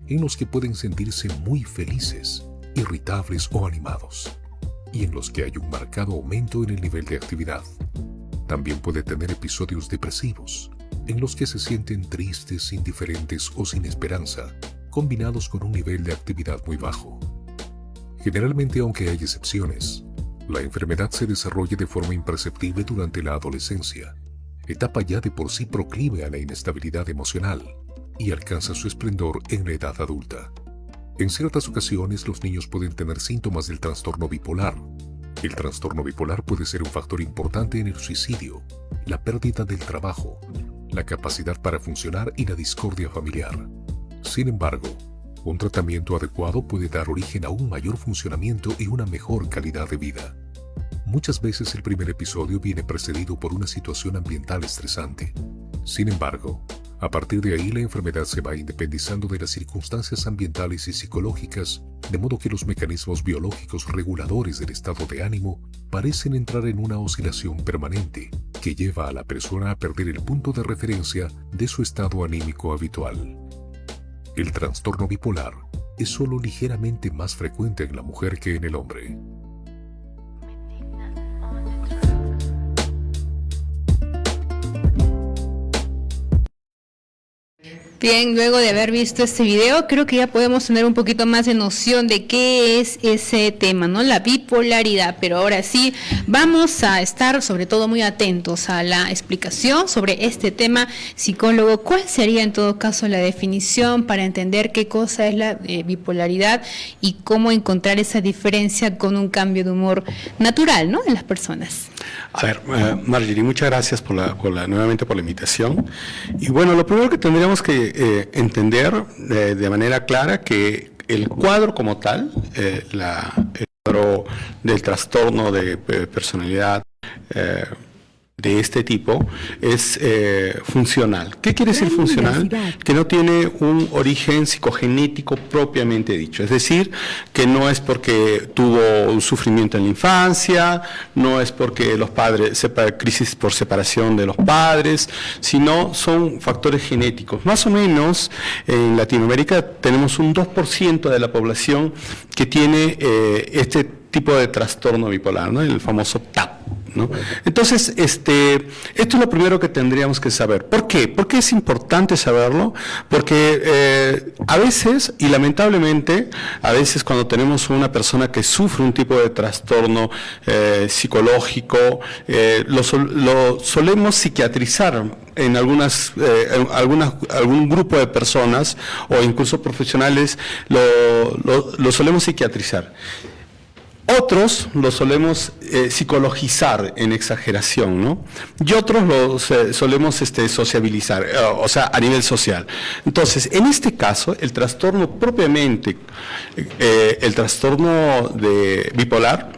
en los que pueden sentirse muy felices, irritables o animados, y en los que hay un marcado aumento en el nivel de actividad. También puede tener episodios depresivos, en los que se sienten tristes, indiferentes o sin esperanza, combinados con un nivel de actividad muy bajo. Generalmente, aunque hay excepciones, la enfermedad se desarrolla de forma imperceptible durante la adolescencia, etapa ya de por sí proclive a la inestabilidad emocional, y alcanza su esplendor en la edad adulta. En ciertas ocasiones, los niños pueden tener síntomas del trastorno bipolar. El trastorno bipolar puede ser un factor importante en el suicidio, la pérdida del trabajo, la capacidad para funcionar y la discordia familiar. Sin embargo, un tratamiento adecuado puede dar origen a un mayor funcionamiento y una mejor calidad de vida. Muchas veces el primer episodio viene precedido por una situación ambiental estresante. Sin embargo, a partir de ahí la enfermedad se va independizando de las circunstancias ambientales y psicológicas, de modo que los mecanismos biológicos reguladores del estado de ánimo parecen entrar en una oscilación permanente que lleva a la persona a perder el punto de referencia de su estado anímico habitual. El trastorno bipolar es solo ligeramente más frecuente en la mujer que en el hombre. Bien, luego de haber visto este video, creo que ya podemos tener un poquito más de noción de qué es ese tema, ¿no? La bipolaridad. Pero ahora sí, vamos a estar sobre todo muy atentos a la explicación sobre este tema. Psicólogo, ¿cuál sería en todo caso la definición para entender qué cosa es la bipolaridad y cómo encontrar esa diferencia con un cambio de humor natural, ¿no?, en las personas? A ver, Marjorie, muchas gracias nuevamente por la invitación. Y bueno, lo primero que tendríamos que entender de manera clara que el cuadro como tal, el cuadro del trastorno de personalidad de este tipo es funcional. ¿Qué quiere decir funcional? Que no tiene un origen psicogenético propiamente dicho, es decir, que no es porque tuvo un sufrimiento en la infancia, no es porque los padres, crisis por separación de los padres, sino son factores genéticos. Más o menos en Latinoamérica tenemos un 2% de la población que tiene este tipo de trastorno bipolar, ¿no?, el famoso TAP, ¿no? Entonces, esto es lo primero que tendríamos que saber. ¿Por qué? ¿Por qué es importante saberlo? Porque a veces, y lamentablemente, a veces cuando tenemos una persona que sufre un tipo de trastorno psicológico, lo solemos psiquiatrizar en algún grupo de personas o incluso profesionales, lo solemos psiquiatrizar. Otros los solemos psicologizar en exageración, ¿no? Y otros los solemos sociabilizar, o sea, a nivel social. Entonces, en este caso, el trastorno propiamente, el trastorno bipolar,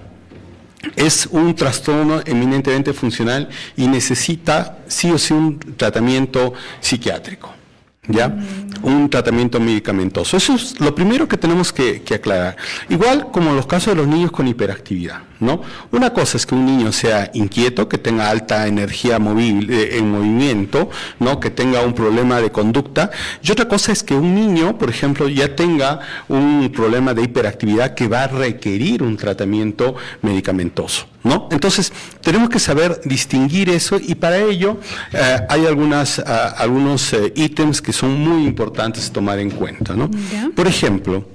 es un trastorno eminentemente funcional y necesita sí o sí un tratamiento psiquiátrico, ¿ya? Un tratamiento medicamentoso. Eso es lo primero que tenemos que aclarar. Igual como en los casos de los niños con hiperactividad, ¿no? Una cosa es que un niño sea inquieto, que tenga alta energía en movimiento, ¿no?, que tenga un problema de conducta, y otra cosa es que un niño, por ejemplo, ya tenga un problema de hiperactividad que va a requerir un tratamiento medicamentoso, ¿no? Entonces, tenemos que saber distinguir eso, y para ello hay algunos ítems que son muy importantes tomar en cuenta, ¿no? ¿Ya? Por ejemplo,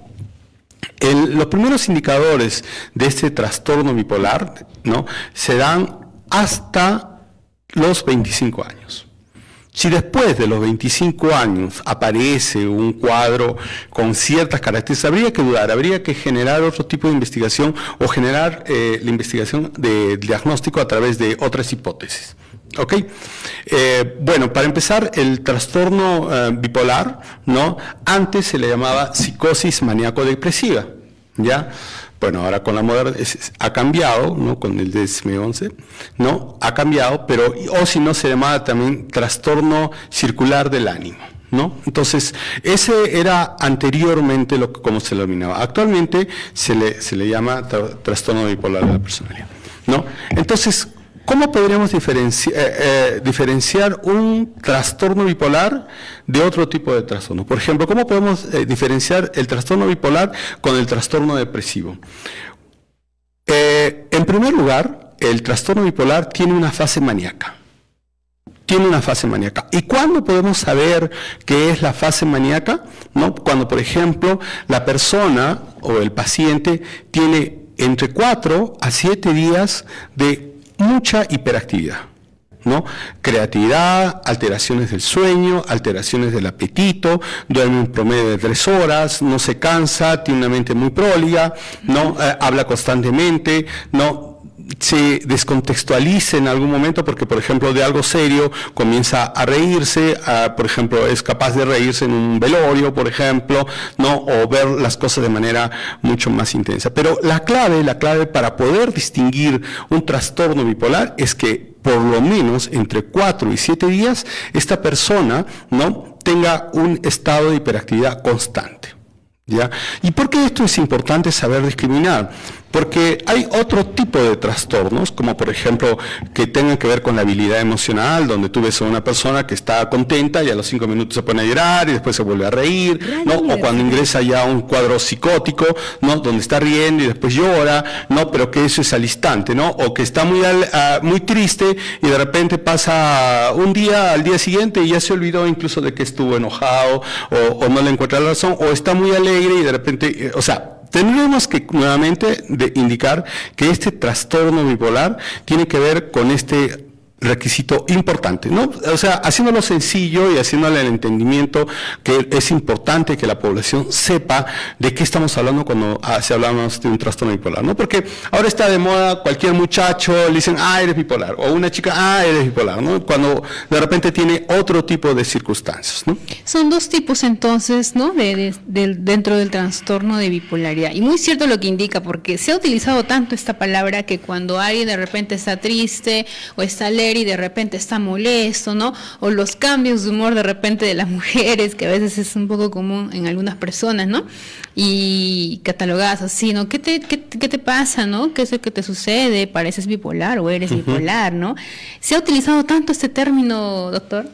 los primeros indicadores de este trastorno bipolar, ¿no?, se dan hasta los 25 años. Si después de los 25 años aparece un cuadro con ciertas características, habría que dudar, habría que generar otro tipo de investigación o generar la investigación de diagnóstico a través de otras hipótesis. ¿Ok? Bueno, para empezar, el trastorno bipolar, ¿no?, antes se le llamaba psicosis maníaco-depresiva, ¿ya? Bueno, ahora con la moderna ha cambiado, ¿no?, con el DSM-11, ¿no?, ha cambiado, pero, o si no, se llamaba también trastorno circular del ánimo, ¿no? Entonces, ese era anteriormente como se lo denominaba. Actualmente se le llama trastorno bipolar de la personalidad, ¿no? Entonces, ¿cómo podríamos diferenciar un trastorno bipolar de otro tipo de trastorno? Por ejemplo, ¿cómo podemos diferenciar el trastorno bipolar con el trastorno depresivo? En primer lugar, el trastorno bipolar tiene una fase maníaca. ¿Y cuándo podemos saber qué es la fase maníaca? ¿No? Cuando, por ejemplo, la persona o el paciente tiene entre 4 a 7 días de mucha hiperactividad, ¿no? Creatividad, alteraciones del sueño, alteraciones del apetito, duerme un promedio de 3 horas, no se cansa, tiene una mente muy próliga, ¿no? Habla constantemente, ¿no? Se descontextualiza en algún momento porque, por ejemplo, de algo serio comienza a reírse, por ejemplo, es capaz de reírse en un velorio, por ejemplo, ¿no? O ver las cosas de manera mucho más intensa. Pero la clave para poder distinguir un trastorno bipolar es que por lo menos entre 4 y 7 días esta persona, ¿no?, tenga un estado de hiperactividad constante, ¿ya? ¿Y por qué esto es importante saber discriminar? Porque hay otro tipo de trastornos, como por ejemplo que tengan que ver con la habilidad emocional, donde tú ves a una persona que está contenta y a los 5 minutos se pone a llorar y después se vuelve a reír, ¿no? O cuando ingresa ya a un cuadro psicótico, ¿no?, donde está riendo y después llora, ¿no?, pero que eso es al instante, ¿no? O que está muy triste y de repente pasa un día al día siguiente y ya se olvidó incluso de que estuvo enojado o no le encuentra la razón, o está muy alegre y de repente, tendríamos que nuevamente indicar que este trastorno bipolar tiene que ver con este requisito importante, ¿no? O sea, haciéndolo sencillo y haciéndole el entendimiento que es importante que la población sepa de qué estamos hablando cuando hablamos de un trastorno bipolar, ¿no? Porque ahora está de moda, cualquier muchacho le dicen, eres bipolar, o una chica, eres bipolar, ¿no? Cuando de repente tiene otro tipo de circunstancias, ¿no? Son dos tipos entonces, ¿no?, dentro del trastorno de bipolaridad. Y muy cierto lo que indica, porque se ha utilizado tanto esta palabra que cuando alguien de repente está triste o está alegre y de repente está molesto, ¿no? O los cambios de humor de repente de las mujeres, que a veces es un poco común en algunas personas, ¿no? Y catalogadas así, ¿no? ¿Qué te pasa, no? ¿Qué es lo que te sucede? ¿Pareces bipolar o eres bipolar, no? ¿Se ha utilizado tanto este término, doctor?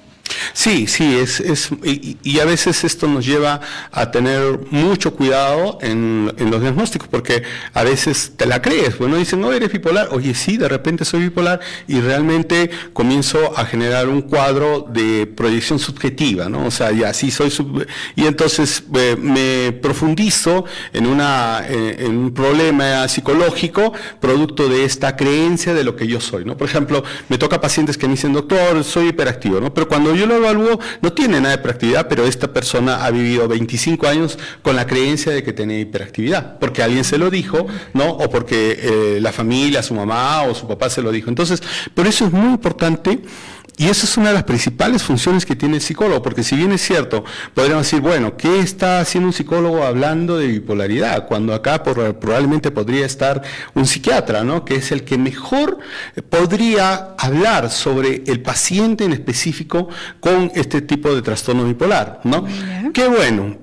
Sí, y a veces esto nos lleva a tener mucho cuidado en los diagnósticos, porque a veces te la crees, bueno, dicen, no, eres bipolar, oye, sí, de repente soy bipolar, y realmente comienzo a generar un cuadro de proyección subjetiva, ¿no? O sea, ya sí soy, y entonces me profundizo en un problema psicológico, producto de esta creencia de lo que yo soy, ¿no? Por ejemplo, me toca pacientes que me dicen, doctor, soy hiperactivo, ¿no? Pero cuando yo lo evalúo, no tiene nada de hiperactividad, pero esta persona ha vivido 25 años con la creencia de que tenía hiperactividad, porque alguien se lo dijo, ¿no? O porque la familia, su mamá o su papá se lo dijo. Entonces, por eso es muy importante. Y esa es una de las principales funciones que tiene el psicólogo, porque si bien es cierto, podríamos decir, bueno, ¿qué está haciendo un psicólogo hablando de bipolaridad? Cuando acá probablemente podría estar un psiquiatra, ¿no?, que es el que mejor podría hablar sobre el paciente en específico con este tipo de trastorno bipolar, ¿no? Qué bueno,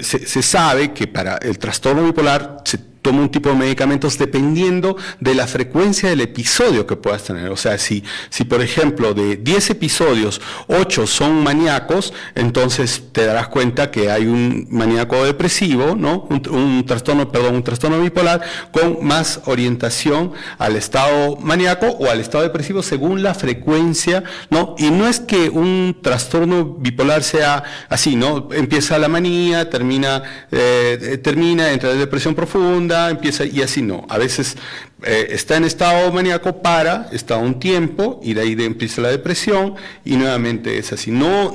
se sabe que para el trastorno bipolar se toma un tipo de medicamentos dependiendo de la frecuencia del episodio que puedas tener. O sea, si por ejemplo de 10 episodios, 8 son maníacos, entonces te darás cuenta que hay un maníaco depresivo, ¿no? Un trastorno bipolar con más orientación al estado maníaco o al estado depresivo según la frecuencia, ¿no? Y no es que un trastorno bipolar sea así, ¿no? Empieza la manía, termina, entra en depresión profunda, empieza, y así no. A veces está en estado maníaco, está un tiempo y de ahí empieza la depresión y nuevamente es así. No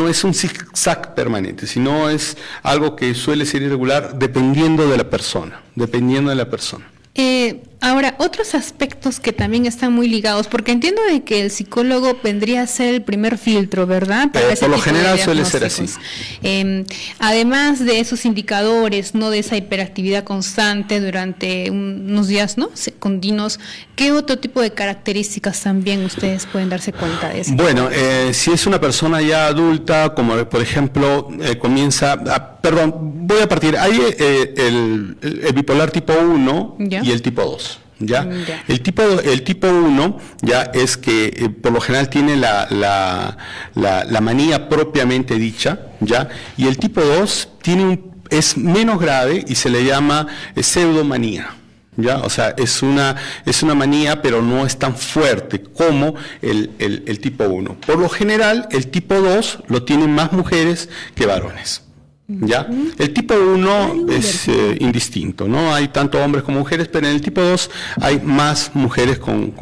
es un zigzag permanente, sino es algo que suele ser irregular dependiendo de la persona. Ahora, otros aspectos que también están muy ligados, porque entiendo de que el psicólogo vendría a ser el primer filtro, ¿verdad? Por lo general suele ser así. Además de esos indicadores, ¿no?, de esa hiperactividad constante durante unos días, ¿no?, continuos, ¿qué otro tipo de características también ustedes pueden darse cuenta de eso? Bueno, si es una persona ya adulta, como por ejemplo voy a partir, hay el bipolar tipo 1 ¿ya? Y el tipo 2. ¿ya? Ya. El tipo 1 ya es que por lo general tiene la manía propiamente dicha, ¿ya? Y el tipo 2 es menos grave y se le llama pseudomanía. ¿Ya? O sea, es una manía, pero no es tan fuerte como el tipo 1. Por lo general, el tipo 2 lo tienen más mujeres que varones. ¿Ya? El tipo 1 es indistinto, ¿no? Hay tanto hombres como mujeres, pero en el tipo 2 hay más mujeres con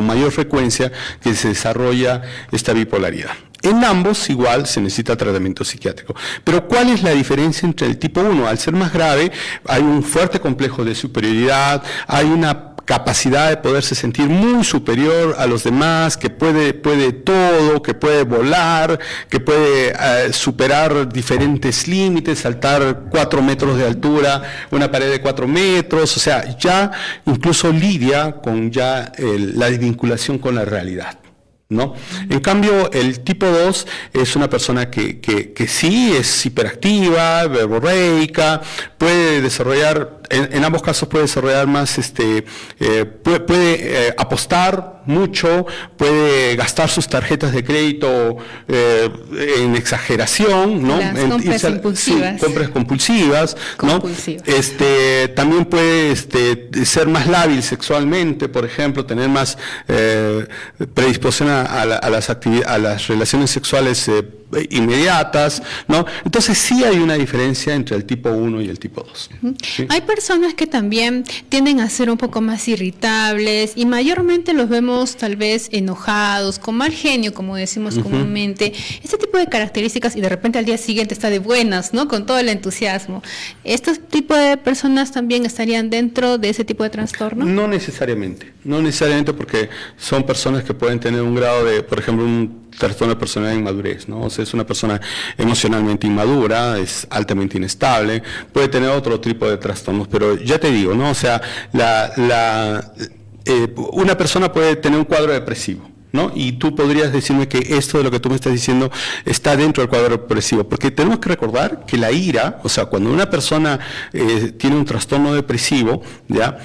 mayor frecuencia que se desarrolla esta bipolaridad. En ambos igual se necesita tratamiento psiquiátrico. Pero ¿cuál es la diferencia entre el tipo 1? Al ser más grave, hay un fuerte complejo de superioridad, hay una capacidad de poderse sentir muy superior a los demás, que puede todo, que puede volar, que puede superar diferentes límites, saltar 4 metros de altura, una pared de 4 metros, o sea, ya incluso lidia con ya la desvinculación con la realidad, ¿no? En cambio, el tipo 2 es una persona que sí es hiperactiva, verborreica, puede desarrollar, en ambos casos puede desarrollar más, puede apostar mucho, puede gastar sus tarjetas de crédito en exageración, ¿no? Las compras impulsivas. Sí, compras compulsivas, ¿no? También puede ser más lábil sexualmente, por ejemplo, tener más predisposición a las relaciones sexuales inmediatas, ¿no? Entonces sí hay una diferencia entre el tipo 1 y el tipo 2. ¿Sí? Hay personas que también tienden a ser un poco más irritables y mayormente los vemos tal vez enojados, con mal genio, como decimos comúnmente. Este tipo de características y de repente al día siguiente está de buenas, ¿no? Con todo el entusiasmo. ¿Estos tipos de personas también estarían dentro de ese tipo de trastorno? No necesariamente porque son personas que pueden tener un grado de, por ejemplo, un trastorno de personalidad de inmadurez, ¿no? O sea, es una persona emocionalmente inmadura, es altamente inestable, puede tener otro tipo de trastornos, pero ya te digo, ¿no? O sea, una persona puede tener un cuadro depresivo, ¿no? Y tú podrías decirme que esto de lo que tú me estás diciendo está dentro del cuadro depresivo, porque tenemos que recordar que la ira, o sea, cuando una persona tiene un trastorno depresivo, ¿ya?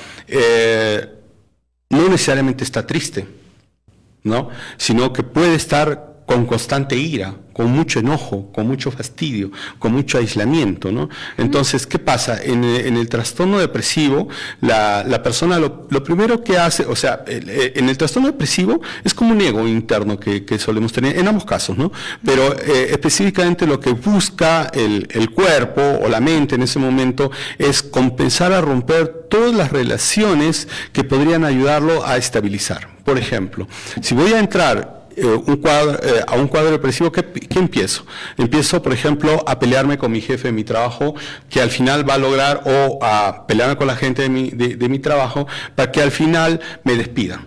No necesariamente está triste, ¿no? Sino que puede estar con constante ira, con mucho enojo, con mucho fastidio, con mucho aislamiento, ¿no? Entonces, ¿qué pasa? En el trastorno depresivo, la persona lo primero que hace, o sea, en el trastorno depresivo es como un ego interno que solemos tener, en ambos casos, ¿no? Pero específicamente lo que busca el cuerpo o la mente en ese momento es compensar a romper todas las relaciones que podrían ayudarlo a estabilizar. Por ejemplo, si voy a entrar a un cuadro depresivo, ¿qué empiezo? Empiezo, por ejemplo, a pelearme con mi jefe de mi trabajo, que al final va a lograr, o a pelearme con la gente de mi trabajo, para que al final me despidan,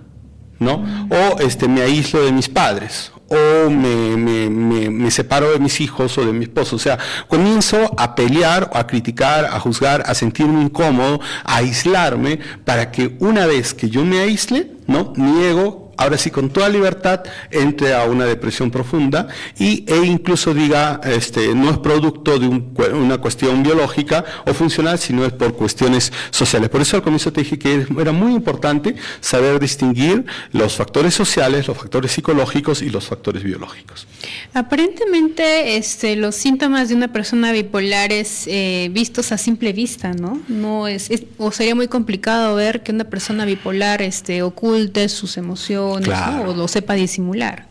¿no? O me aíslo de mis padres, o me separo de mis hijos o de mi esposo. O sea, comienzo a pelear, a criticar, a juzgar, a sentirme incómodo, a aislarme, para que una vez que yo me aísle, ¿no? Mi ego, ahora sí, con toda libertad, entre a una depresión profunda e incluso diga, no es producto de una cuestión biológica o funcional, sino es por cuestiones sociales. Por eso al comienzo te dije que era muy importante saber distinguir los factores sociales, los factores psicológicos y los factores biológicos. Aparentemente, los síntomas de una persona bipolar es vistos a simple vista, ¿no? O sería muy complicado ver que una persona bipolar oculte sus emociones. Claro. ¿No? O lo sepa disimular.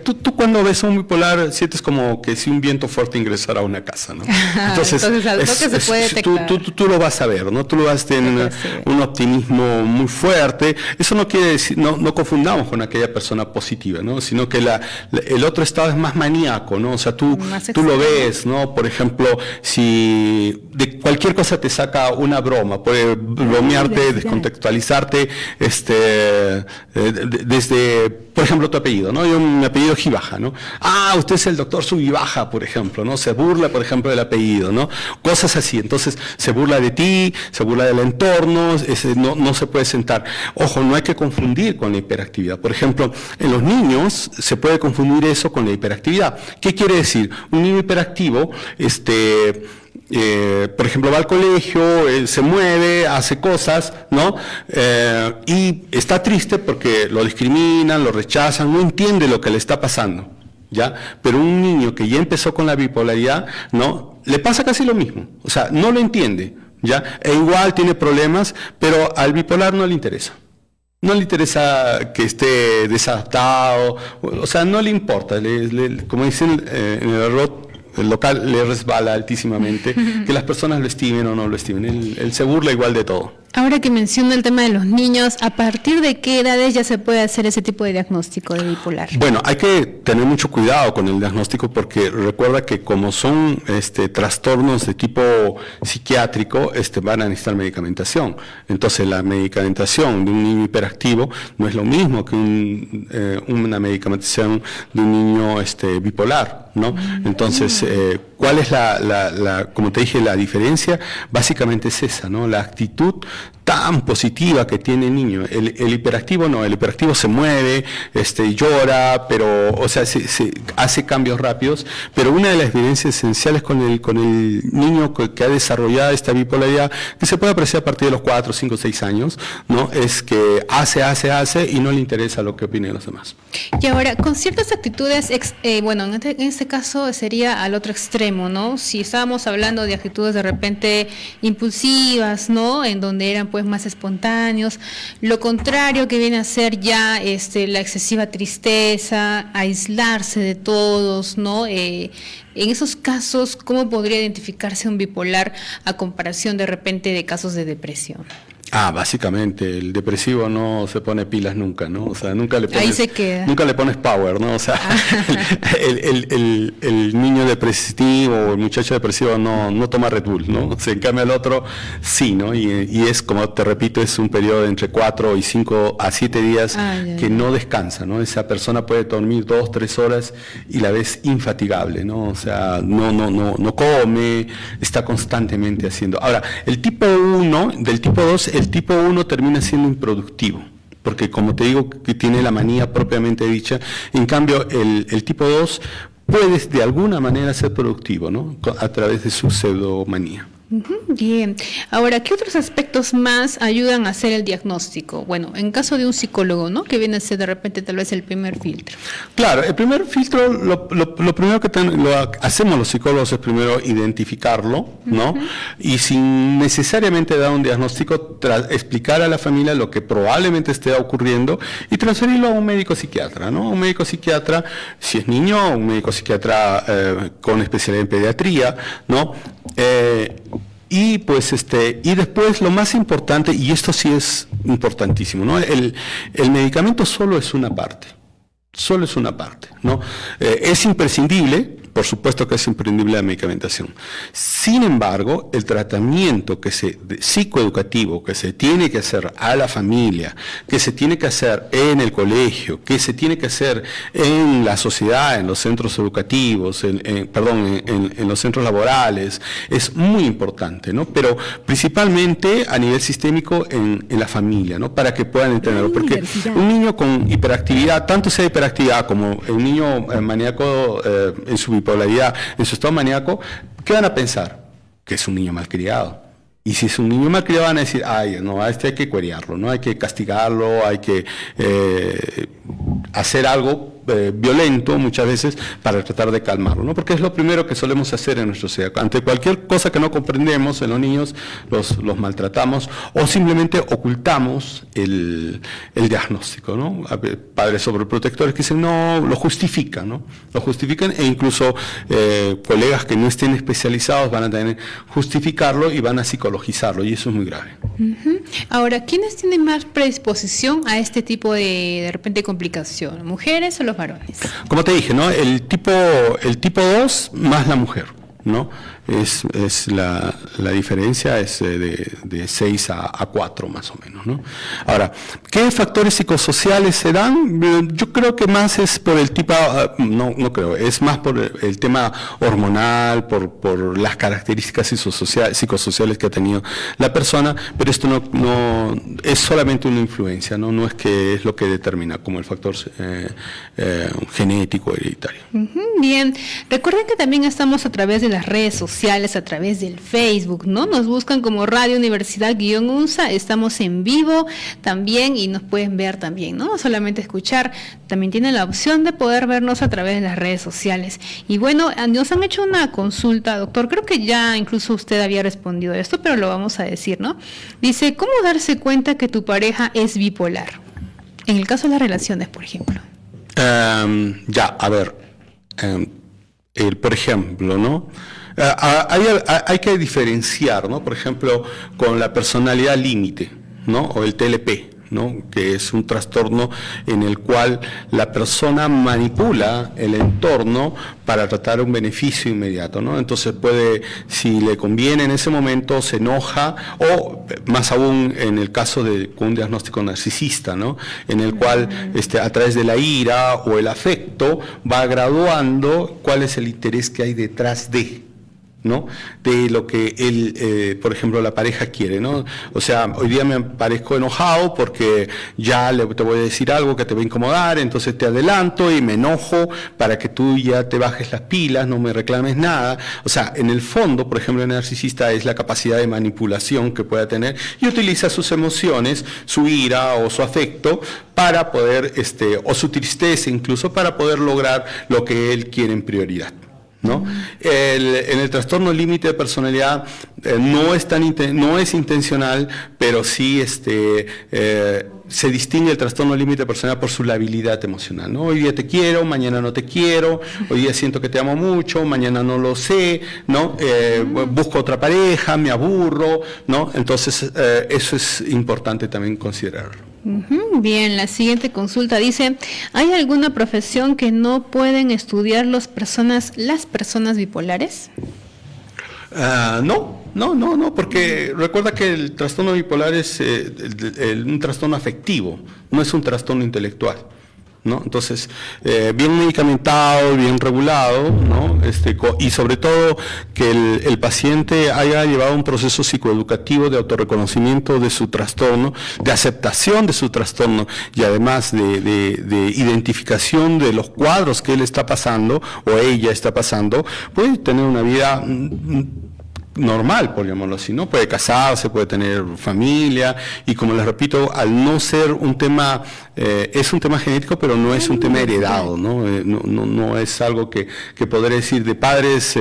Tú cuando ves a un bipolar sientes como que si un viento fuerte ingresara a una casa, ¿no? Entonces algo que se puede detectar. Tú lo vas a ver, ¿no? Tú lo vas a tener un optimismo muy fuerte. Eso no quiere decir, no confundamos con aquella persona positiva, ¿no? Sino que el otro estado es más maníaco, ¿no? O sea, tú lo ves, ¿no? Por ejemplo, si de cualquier cosa te saca una broma, puede bromearte, descontextualizarte, desde, por ejemplo, tu apellido, ¿no? Mi apellido Gibaja, ¿no? Usted es el doctor Subibaja, por ejemplo, ¿no? Se burla, por ejemplo, del apellido, ¿no? Cosas así. Entonces, se burla de ti, se burla del entorno, no se puede sentar. Ojo, no hay que confundir con la hiperactividad. Por ejemplo, en los niños se puede confundir eso con la hiperactividad. ¿Qué quiere decir? Un niño hiperactivo, por ejemplo, va al colegio, se mueve, hace cosas, ¿no? Y está triste porque lo discriminan, lo rechazan, no entiende lo que le está pasando, ¿ya? Pero un niño que ya empezó con la bipolaridad, ¿no? Le pasa casi lo mismo, o sea, no lo entiende, ¿ya? E igual tiene problemas, pero al bipolar no le interesa. No le interesa que esté desadaptado, o sea, no le importa, como dicen en el argot, el local le resbala altísimamente, que las personas lo estimen o no lo estimen, él se burla igual de todo. Ahora que menciona el tema de los niños, ¿a partir de qué edades ya se puede hacer ese tipo de diagnóstico de bipolar? Bueno, hay que tener mucho cuidado con el diagnóstico porque recuerda que como son trastornos de tipo psiquiátrico, van a necesitar medicamentación. Entonces la medicamentación de un niño hiperactivo no es lo mismo que una medicamentación de un niño bipolar, ¿no? Entonces, ¿cuál es como te dije, la diferencia? Básicamente es esa, ¿no? La actitud tan positiva que tiene el niño. El hiperactivo no, el hiperactivo se mueve, llora, pero, o sea, se hace cambios rápidos, pero una de las evidencias esenciales con el niño que ha desarrollado esta bipolaridad, que se puede apreciar a partir de los 4, 5, 6 años, ¿no? Es que hace y no le interesa lo que opinen los demás. Y ahora, con ciertas actitudes, bueno, en este caso sería al otro extremo, ¿no? Si estábamos hablando de actitudes de repente impulsivas, ¿no? En donde eran pues más espontáneos, lo contrario que viene a ser ya la excesiva tristeza, aislarse de todos, ¿no? En esos casos, ¿cómo podría identificarse un bipolar a comparación de repente de casos de depresión? Básicamente, el depresivo no se pone pilas nunca, ¿no? O sea, nunca le pones, ahí se queda. Nunca le pones power, ¿no? O sea, el niño depresivo o el muchacho depresivo no toma Red Bull, ¿no? O sea, en cambio el otro sí, ¿no? Y es, como te repito, es un periodo de entre 4 y 5 a 7 días que no descansa, ¿no? Esa persona puede dormir 2, 3 horas y la ves infatigable, ¿no? O sea, no come, está constantemente haciendo. Ahora, el tipo 1, del tipo 2, el tipo 1 termina siendo improductivo, porque como te digo, que tiene la manía propiamente dicha. En cambio, el tipo 2 puede de alguna manera ser productivo, ¿no? A través de su pseudomanía. Bien. Ahora, ¿qué otros aspectos más ayudan a hacer el diagnóstico? Bueno, en caso de un psicólogo, ¿no? Que viene a ser de repente tal vez el primer filtro. Claro, el primer filtro, lo primero que hacemos los psicólogos es primero identificarlo, ¿no? Y sin necesariamente dar un diagnóstico, explicar a la familia lo que probablemente esté ocurriendo y transferirlo a un médico psiquiatra, ¿no? Un médico psiquiatra, si es niño, un médico psiquiatra con especialidad en pediatría, ¿no? Y pues y después lo más importante, y esto sí es importantísimo, ¿no? El medicamento solo es una parte, ¿no? Es imprescindible, por supuesto que es imprescindible la medicamentación. Sin embargo, el tratamiento psicoeducativo que se tiene que hacer a la familia, que se tiene que hacer en el colegio, que se tiene que hacer en la sociedad, en los centros educativos, en los centros laborales, es muy importante, ¿no? Pero principalmente a nivel sistémico en la familia, ¿no? Para que puedan entenderlo. Porque un niño con hiperactividad, tanto sea hiperactividad como un niño maníaco en su bipolaridad, en su estado maníaco, ¿qué van a pensar? Que es un niño malcriado. Y si es un niño malcriado van a decir, ay, no, a este hay que cuerearlo, ¿no? Hay que castigarlo, hay que hacer algo violento muchas veces para tratar de calmarlo, ¿no? Porque es lo primero que solemos hacer en nuestra sociedad. Ante cualquier cosa que no comprendemos en los niños, los maltratamos o simplemente ocultamos el diagnóstico, ¿no? Padres sobreprotectores que dicen, no, lo justifican, ¿no? Lo justifican e incluso colegas que no estén especializados van a tener que justificarlo y van a psicologizarlo, y eso es muy grave. Ahora, ¿quiénes tienen más predisposición a este tipo de repente complicación? ¿Mujeres o los varones? Como te dije, ¿no? El tipo 2 más la mujer, ¿no? Es la diferencia es de 6 a 4 más o menos, ¿no? Ahora, ¿qué factores psicosociales se dan? Yo creo que más es por el tipo, no creo, es más por el tema hormonal, por las características psicosociales que ha tenido la persona, pero esto no es solamente una influencia, no es que es lo que determina como el factor genético hereditario. Bien, recuerden que también estamos a través de las redes sociales, sociales, a través del Facebook, ¿no? Nos buscan como Radio Universidad-UNSA, estamos en vivo también y nos pueden ver también, ¿no? No solamente escuchar, también tienen la opción de poder vernos a través de las redes sociales. Y bueno, nos han hecho una consulta, doctor, creo que ya incluso usted había respondido a esto, pero lo vamos a decir, ¿no? Dice, ¿cómo darse cuenta que tu pareja es bipolar? En el caso de las relaciones, por ejemplo. Por ejemplo, ¿no? Hay que diferenciar, ¿no? Por ejemplo, con la personalidad límite, ¿no? O el TLP, ¿no? Que es un trastorno en el cual la persona manipula el entorno para tratar un beneficio inmediato, ¿no? Entonces puede, si le conviene en ese momento, se enoja, o más aún en el caso de un diagnóstico narcisista, ¿no? En el cual a través de la ira o el afecto va graduando cuál es el interés que hay detrás de, ¿no? De lo que él, por ejemplo, la pareja quiere, ¿no? O sea, hoy día me parezco enojado porque ya te voy a decir algo que te va a incomodar, entonces te adelanto y me enojo para que tú ya te bajes las pilas, no me reclames nada. O sea, en el fondo, por ejemplo, el narcisista es la capacidad de manipulación que pueda tener y utiliza sus emociones, su ira o su afecto para poder, o su tristeza incluso, para poder lograr lo que él quiere en prioridad, ¿no? En el trastorno límite de personalidad no es intencional, pero sí se distingue el trastorno límite de personalidad por su labilidad emocional, ¿no? Hoy día te quiero, mañana no te quiero, hoy día siento que te amo mucho, mañana no lo sé, ¿no? Busco otra pareja, me aburro, ¿no? Entonces eso es importante también considerarlo. Bien, la siguiente consulta dice, ¿hay alguna profesión que no pueden estudiar las personas bipolares? No, porque recuerda que el trastorno bipolar es un trastorno afectivo, no es un trastorno intelectual, ¿no? Entonces, bien medicamentado, bien regulado, ¿no? Y sobre todo que el paciente haya llevado un proceso psicoeducativo de autorreconocimiento de su trastorno, de aceptación de su trastorno y además de identificación de los cuadros que él está pasando o ella está pasando, puede tener una vida normal, por llamarlo así, ¿no? Puede casarse, puede tener familia, y como les repito, al no ser un tema, es un tema genético, pero no es un tema heredado, ¿no? No es algo que podré decir de padres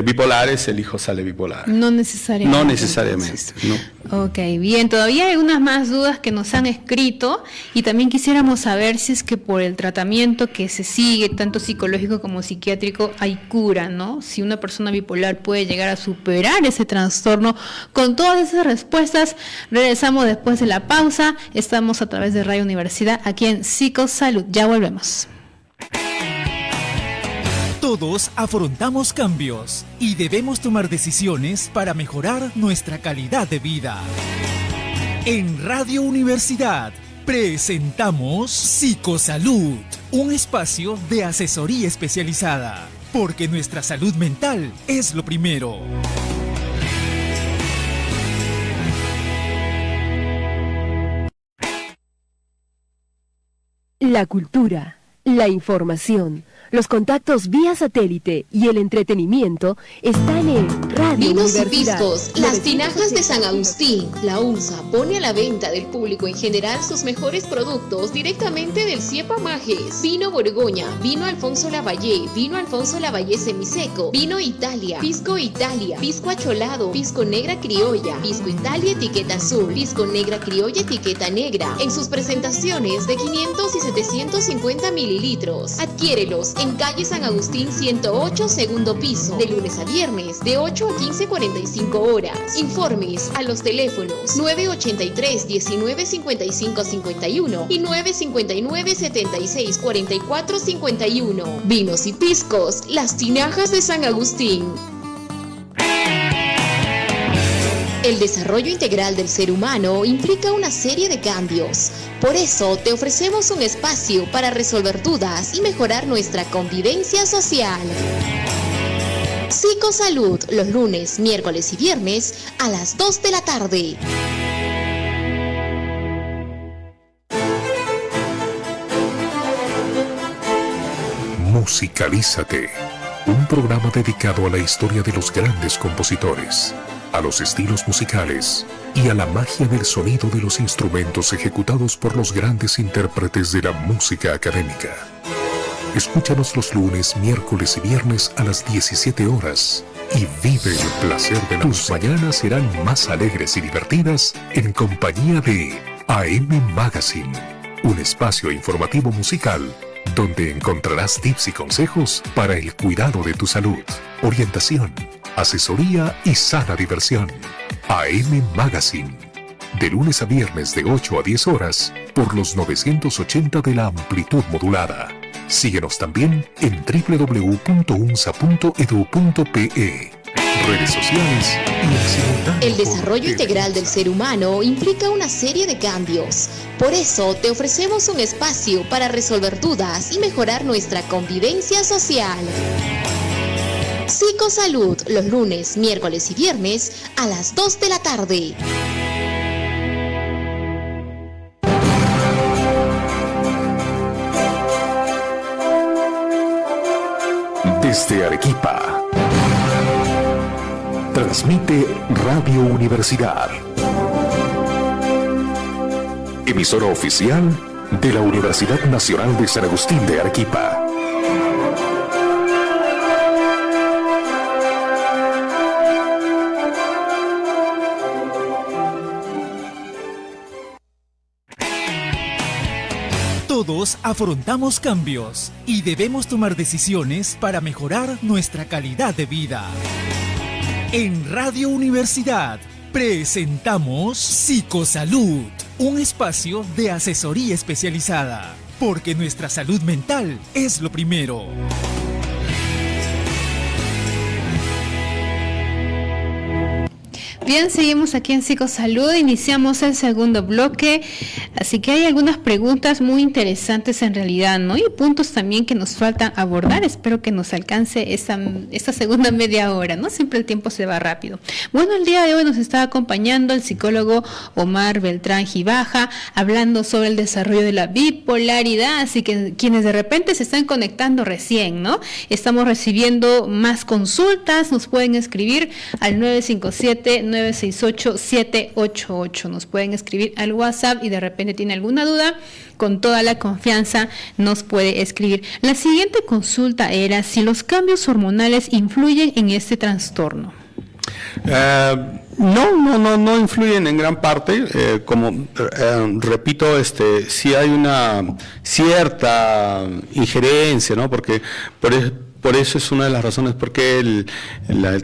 bipolares, el hijo sale bipolar. No necesariamente. No necesariamente, ¿no? Ok, bien, todavía hay unas más dudas que nos han escrito y también quisiéramos saber si es que por el tratamiento que se sigue, tanto psicológico como psiquiátrico, hay cura, ¿no? Si una persona bipolar puede llegar a superar ese trastorno. Con todas esas respuestas, regresamos después de la pausa. Estamos a través de Radio Universidad, aquí en Psicosalud. Ya volvemos. Todos afrontamos cambios y debemos tomar decisiones para mejorar nuestra calidad de vida. En Radio Universidad presentamos Psicosalud, un espacio de asesoría especializada, porque nuestra salud mental es lo primero. La cultura, la información, los contactos vía satélite y el entretenimiento están en Radio Vinos Universidad. y piscos, las tinajas de San Agustín. La UNSA pone a la venta del público en general sus mejores productos directamente del Ciepa Majes. Vino Borgoña, vino Alfonso Lavallé, vino Alfonso Lavallé semiseco, vino Italia, pisco acholado, pisco negra criolla, pisco Italia etiqueta azul, pisco negra criolla etiqueta negra, en sus presentaciones de 500 y 750 mililitros. Adquiérelos en calle San Agustín 108, segundo piso, de lunes a viernes, de 8 a 15:45 horas. Informes a los teléfonos 983 19 55 51 y 959 76 44 51. Vinos y piscos, las tinajas de San Agustín. El desarrollo integral del ser humano implica una serie de cambios. Por eso te ofrecemos un espacio para resolver dudas y mejorar nuestra convivencia social. Psicosalud, los lunes, miércoles y viernes a las 2 de la tarde. Musicalízate. Un programa dedicado a la historia de los grandes compositores, a los estilos musicales y a la magia del sonido de los instrumentos ejecutados por los grandes intérpretes de la música académica. Escúchanos los lunes, miércoles y viernes a las 17 horas y vive el placer de la música. Tus mañanas serán más alegres y divertidas en compañía de AM Magazine, un espacio informativo musical donde encontrarás tips y consejos para el cuidado de tu salud, orientación, asesoría y sana diversión. AM Magazine, de lunes a viernes de 8 a 10 horas por los 980 de la amplitud modulada. Síguenos también en www.unsa.edu.pe. Redes sociales y en simultáneo. El desarrollo integral del ser humano implica una serie de cambios. Por eso te ofrecemos un espacio para resolver dudas y mejorar nuestra convivencia social. Psicosalud, los lunes, miércoles y viernes a las 2 de la tarde. Desde Arequipa, transmite Radio Universidad, emisora oficial de la Universidad Nacional de San Agustín de Arequipa. Todos afrontamos cambios y debemos tomar decisiones para mejorar nuestra calidad de vida. En Radio Universidad presentamos Psicosalud, un espacio de asesoría especializada, porque nuestra salud mental es lo primero. Bien, seguimos aquí en Psicosalud, iniciamos el segundo bloque, así que hay algunas preguntas muy interesantes en realidad, ¿no? Y puntos también que nos faltan abordar, espero que nos alcance esta segunda media hora, ¿no? Siempre el tiempo se va rápido. Bueno, el día de hoy nos está acompañando el psicólogo Omar Beltrán Gibaja, hablando sobre el desarrollo de la bipolaridad, así que quienes de repente se están conectando recién, ¿no? Estamos recibiendo más consultas, nos pueden escribir al 957-968-788. Nos pueden escribir al WhatsApp y de repente tiene alguna duda, con toda la confianza nos puede escribir. La siguiente consulta era si los cambios hormonales influyen en este trastorno. No influyen en gran parte, repito, sí hay una cierta injerencia, ¿no? Porque por eso es una de las razones por qué el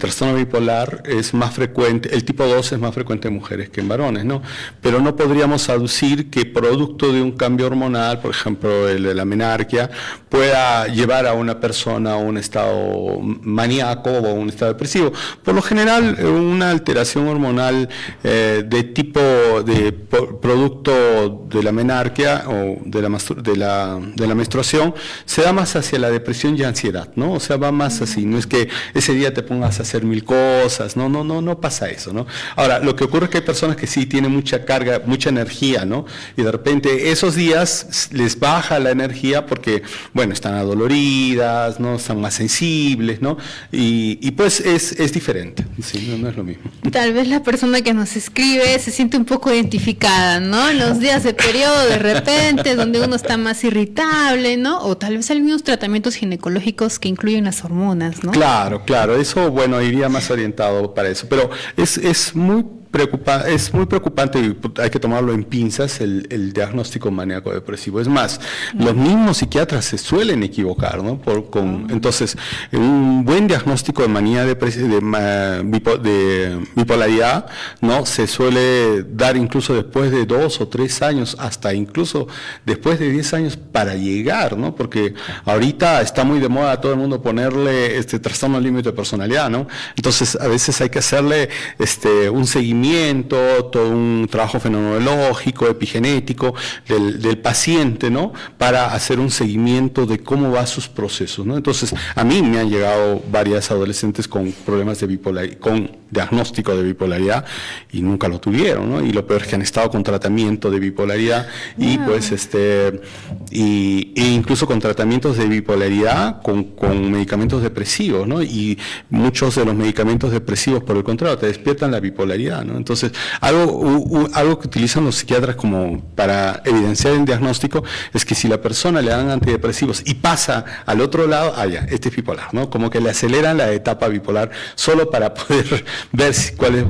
trastorno bipolar es más frecuente, el tipo 2 es más frecuente en mujeres que en varones, ¿no? Pero no podríamos aducir que producto de un cambio hormonal, por ejemplo, el de la menarquia, pueda llevar a una persona a un estado maníaco o a un estado depresivo. Por lo general, una alteración hormonal de tipo de producto de la menarquia o de la menstruación se da más hacia la depresión y ansiedad, ¿no? O sea, va más así, no es que ese día te pongas a hacer mil cosas, no pasa eso, ¿no? Ahora, lo que ocurre es que hay personas que sí tienen mucha carga, mucha energía, ¿no? Y de repente esos días les baja la energía porque, bueno, están adoloridas, ¿no? Están más sensibles, ¿no? Y pues es diferente, ¿sí? No es lo mismo. Tal vez la persona que nos escribe se siente un poco identificada, ¿no? Los días de periodo, de repente, donde uno está más irritable, ¿no? O tal vez algunos tratamientos ginecológicos que incluyen las hormonas, ¿no? Claro, eso, bueno, iría más orientado para eso, pero es muy preocupante y hay que tomarlo en pinzas el diagnóstico maníaco depresivo. Es más, los mismos psiquiatras se suelen equivocar, ¿no? Entonces, un buen diagnóstico de manía de bipolaridad, ¿no? Se suele dar incluso después de 2 o 3 años, hasta incluso después de 10 años para llegar, ¿no? Porque ahorita está muy de moda a todo el mundo ponerle trastorno límite de personalidad, ¿no? Entonces, a veces hay que hacerle un seguimiento seguimiento, todo un trabajo fenomenológico, epigenético del paciente, ¿no? Para hacer un seguimiento de cómo van sus procesos, ¿no? Entonces, a mí me han llegado varias adolescentes con problemas de bipolaridad, con diagnóstico de bipolaridad, y nunca lo tuvieron, ¿no? Y lo peor es que han estado con tratamiento de bipolaridad y pues e incluso con tratamientos de bipolaridad con medicamentos depresivos, ¿no? Y muchos de los medicamentos depresivos, por el contrario, te despiertan la bipolaridad, ¿no? Entonces, algo que utilizan los psiquiatras como para evidenciar el diagnóstico es que si la persona le dan antidepresivos y pasa al otro lado, ya, este es bipolar, ¿no? Como que le aceleran la etapa bipolar solo para poder ver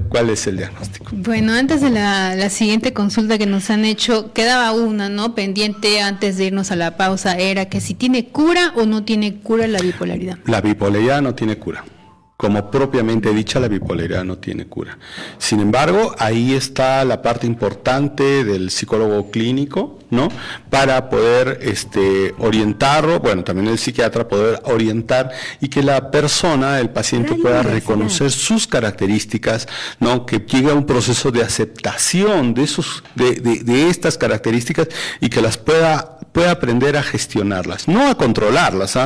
cuál es el diagnóstico. Bueno, antes de la siguiente consulta que nos han hecho, quedaba una, ¿no? Pendiente antes de irnos a la pausa, era que si tiene cura o no tiene cura la bipolaridad. La bipolaridad no tiene cura. Como propiamente dicha, la bipolaridad no tiene cura. Sin embargo, ahí está la parte importante del psicólogo clínico, ¿no? Para poder orientarlo, bueno, también el psiquiatra poder orientar y que la persona, el paciente, pueda reconocer sus características, ¿no? Que llegue a un proceso de aceptación de estas características y que las pueda aprender a gestionarlas, no a controlarlas,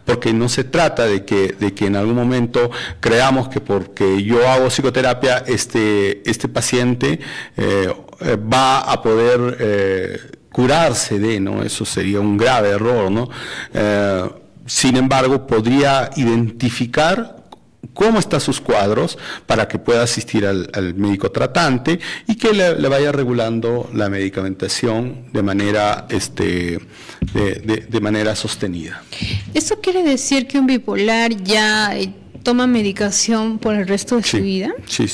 porque no se trata de que en algún momento creamos que porque yo hago psicoterapia, este paciente va a poder curarse ¿no? Eso sería un grave error, ¿no? Sin embargo, podría identificar cómo están sus cuadros para que pueda asistir al médico tratante y que le vaya regulando la medicamentación de manera de manera sostenida. ¿Eso quiere decir que un bipolar ya toma medicación por el resto de su vida? Sí.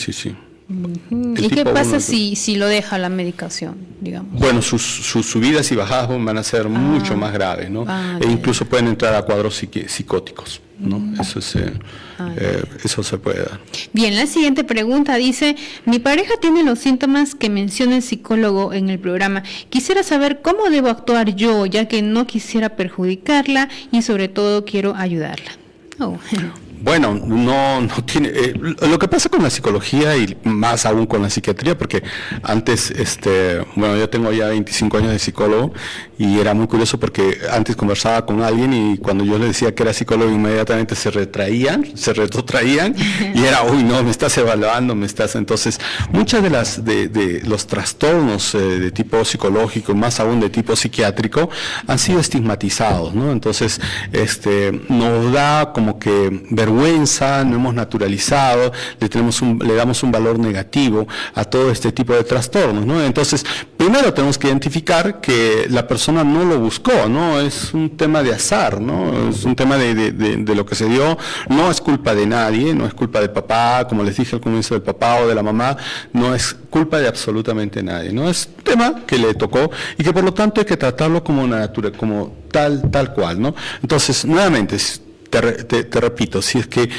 ¿Y qué pasa si lo deja la medicación, digamos? Bueno, sus subidas y bajadas van a ser mucho más graves, ¿no? Incluso pueden entrar a cuadros psicóticos, ¿no? Eso se puede dar. Bien, la siguiente pregunta dice: mi pareja tiene los síntomas que menciona el psicólogo en el programa. Quisiera saber cómo debo actuar yo, ya que no quisiera perjudicarla y sobre todo quiero ayudarla. Bueno, no tiene. Lo que pasa con la psicología y más aún con la psiquiatría, porque antes, yo tengo ya 25 años de psicólogo y era muy curioso porque antes conversaba con alguien y cuando yo le decía que era psicólogo inmediatamente se retrotraían y era, no, me estás evaluando, entonces muchas de los trastornos de tipo psicológico, más aún de tipo psiquiátrico, han sido estigmatizados, ¿no? Entonces, nos da como que vergüenza, no hemos naturalizado, le damos un valor negativo a todo este tipo de trastornos, ¿no? Entonces, primero tenemos que identificar que la persona no lo buscó, ¿no? Es un tema de azar, ¿no? Es un tema de lo que se dio, no es culpa de nadie, no es culpa del papá, como les dije al comienzo, del papá o de la mamá, no es culpa de absolutamente nadie, ¿no? Es un tema que le tocó y que por lo tanto hay que tratarlo como tal cual, ¿no? Entonces, nuevamente, te repito, si es que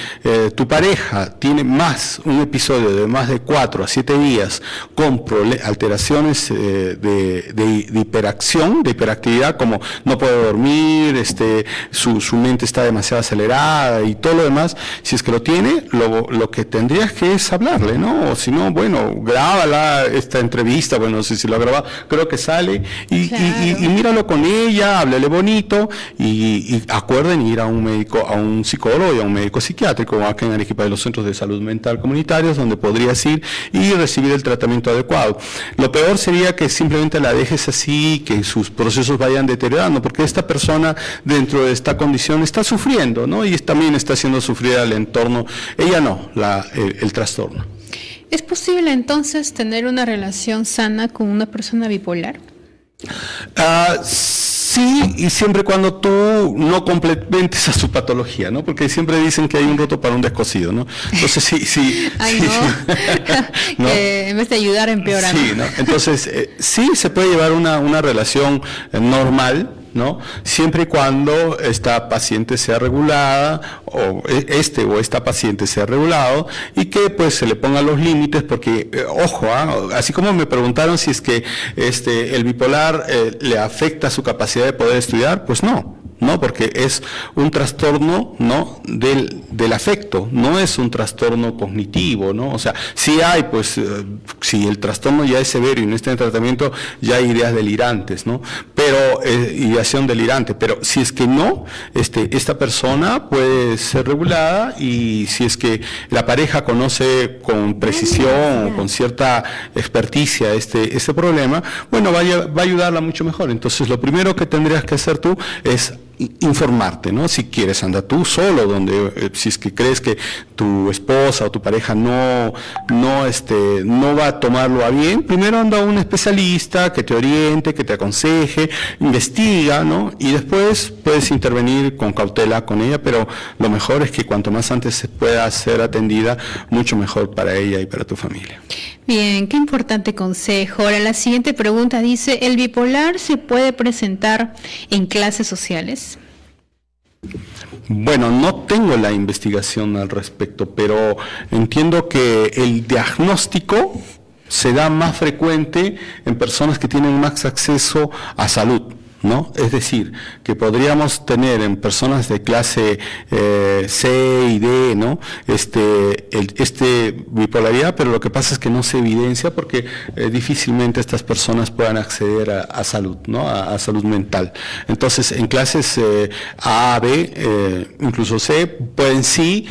tu pareja tiene un episodio de más de 4 a 7 días con alteraciones de hiperacción, de hiperactividad, como no puede dormir, su mente está demasiado acelerada y todo lo demás, si es que lo tiene, lo que tendrías que es hablarle, ¿no? O si no, bueno, grábala esta entrevista, bueno, no sé si lo ha grabado, creo que sale, y míralo con ella, háblale bonito, y acuerden ir a un médico, a un psicólogo y a un médico psiquiátrico. Acá en Arequipa hay los centros de salud mental comunitarios donde podrías ir y recibir el tratamiento adecuado. Lo peor sería que simplemente la dejes así, que sus procesos vayan deteriorando, porque esta persona dentro de esta condición está sufriendo, ¿no? Y también está haciendo sufrir al entorno, ella no, el trastorno. ¿Es posible entonces tener una relación sana con una persona bipolar? Sí, y siempre y cuando tú no complementes a su patología, ¿no? Porque siempre dicen que hay un roto para un descosido, ¿no? Entonces, sí. Ay, no. En vez de ayudar, empeora. Sí, ¿no? Entonces, sí se puede llevar una relación normal, ¿no? Siempre y cuando esta paciente sea regulada, o esta paciente sea regulado, y que pues se le pongan los límites, porque, ojo, así como me preguntaron si es que el bipolar le afecta su capacidad de poder estudiar, pues no, ¿no? Porque es un trastorno, ¿no?, del afecto, no es un trastorno cognitivo, ¿no? O sea, sí hay, pues, si el trastorno ya es severo y no está en tratamiento, ya hay ideas delirantes, ¿no? Pero, ideación delirante, pero si es que no, esta persona puede ser regulada, y si es que la pareja conoce con precisión o con cierta experticia este problema, bueno, va a ayudarla mucho mejor. Entonces, lo primero que tendrías que hacer tú es informarte, ¿no? Si quieres, anda tú solo, si es que crees que tu esposa o tu pareja no va a tomarlo a bien, primero anda a un especialista que te oriente, que te aconseje, investiga, ¿no? Y después puedes intervenir con cautela con ella, pero lo mejor es que cuanto más antes se pueda ser atendida, mucho mejor para ella y para tu familia. Bien, qué importante consejo. Ahora la siguiente pregunta dice, ¿el bipolar se puede presentar en clases sociales? Bueno, no tengo la investigación al respecto, pero entiendo que el diagnóstico se da más frecuente en personas que tienen más acceso a salud, ¿no? Es decir, que podríamos tener en personas de clase C y D, ¿no?, bipolaridad, pero lo que pasa es que no se evidencia porque difícilmente estas personas puedan acceder a salud, ¿no?, a salud mental. Entonces, en clases A, B, incluso C, pueden sí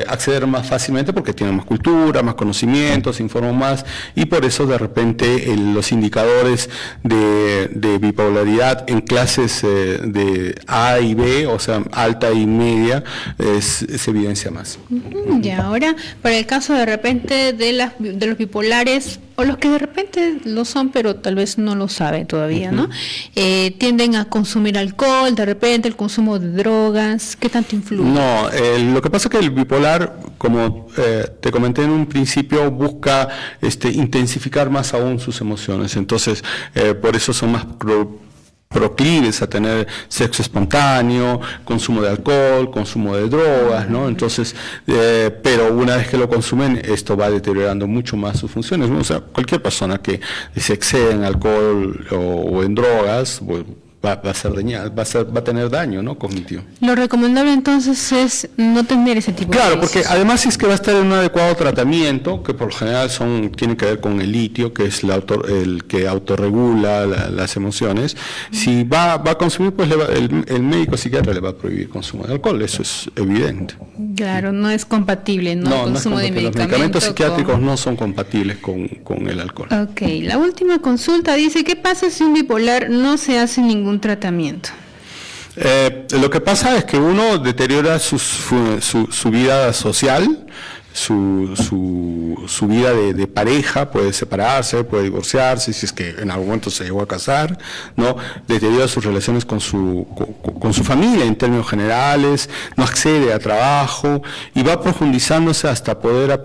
acceder más fácilmente porque tienen más cultura, más conocimientos, se informan más, y por eso de repente los indicadores de bipolaridad en clases de A y B, o sea, alta y media, se evidencia más. Y ahora, para el caso de repente de los bipolares, o los que de repente lo son, pero tal vez no lo saben todavía, ¿no? Tienden a consumir alcohol, de repente el consumo de drogas, ¿qué tanto influye? No, lo que pasa es que el bipolar, como te comenté en un principio, busca intensificar más aún sus emociones. Entonces, por eso son más proclives a tener sexo espontáneo, consumo de alcohol, consumo de drogas, ¿no? Entonces, pero una vez que lo consumen, esto va deteriorando mucho más sus funciones, ¿no? O sea, cualquier persona que se excede en alcohol o en drogas, pues, va a ser dañada, va a tener daño, ¿no?, cognitivo. Lo recomendable entonces es no tener ese tipo de vicios. Claro, porque además es que va a estar en un adecuado tratamiento, que por lo general tiene que ver con el litio, que es el que autorregula las emociones. Si va a consumir, pues el médico psiquiatra le va a prohibir consumo de alcohol, eso es evidente. Claro, no es compatible, ¿no? El consumo de medicamentos. Los medicamentos psiquiátricos no son compatibles con el alcohol. Ok, la última consulta dice, ¿qué pasa si un bipolar no se hace ningún tratamiento? Lo que pasa es que uno deteriora su vida social, su vida de pareja, puede separarse, puede divorciarse, si es que en algún momento se llegó a casar, ¿no? Deteriora sus relaciones con su familia en términos generales, no accede a trabajo y va profundizándose hasta poder,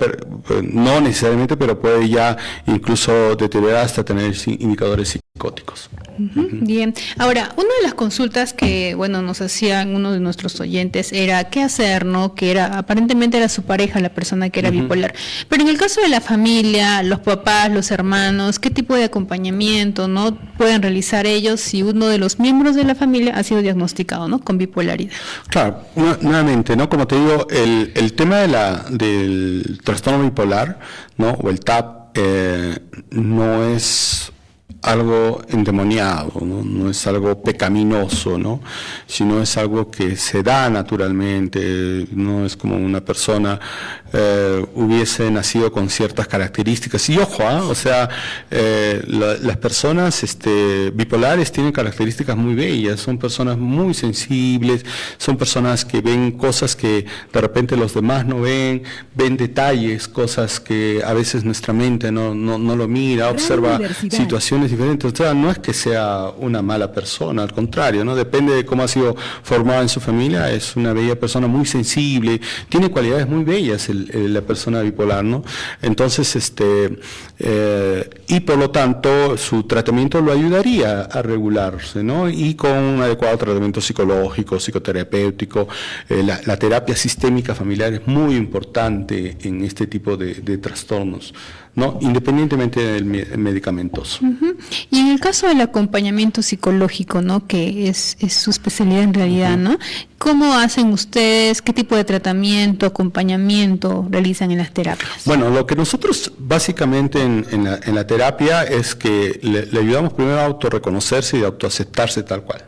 no necesariamente, pero puede ya incluso deteriorar hasta tener indicadores psicóticos. Bien, ahora, una de las consultas que, bueno, nos hacían uno de nuestros oyentes era qué hacer, ¿no? Que aparentemente era su pareja la persona que era bipolar, pero en el caso de la familia, los papás, los hermanos, ¿qué tipo de acompañamiento, ¿no?, pueden realizar ellos si uno de los miembros de la familia ha sido diagnosticado, ¿no?, con bipolaridad? Claro, nuevamente, ¿no?, como te digo, el tema del trastorno bipolar, ¿no?, o el TAP, no es algo endemoniado, no es algo pecaminoso, ¿no?, sino es algo que se da naturalmente, no es como una persona hubiese nacido con ciertas características. Y ojo, o sea, las personas bipolares tienen características muy bellas, son personas muy sensibles, son personas que ven cosas que de repente los demás no ven detalles, cosas que a veces nuestra mente no lo mira, observa situaciones diferentes. O sea, no es que sea una mala persona, al contrario, ¿no? Depende de cómo ha sido formada en su familia, es una bella persona, muy sensible, tiene cualidades muy bellas la persona bipolar, ¿no? Entonces, y por lo tanto, su tratamiento lo ayudaría a regularse, ¿no? Y con un adecuado tratamiento psicológico, psicoterapéutico, la terapia sistémica familiar es muy importante en este tipo de trastornos, ¿no?, independientemente del medicamentoso. Y en el caso del acompañamiento psicológico, ¿no? Que es su especialidad en realidad, ¿no? ¿Cómo hacen ustedes? ¿Qué tipo de tratamiento, acompañamiento realizan en las terapias? Bueno, lo que nosotros básicamente en la terapia es que le ayudamos primero a autorreconocerse y a autoaceptarse tal cual,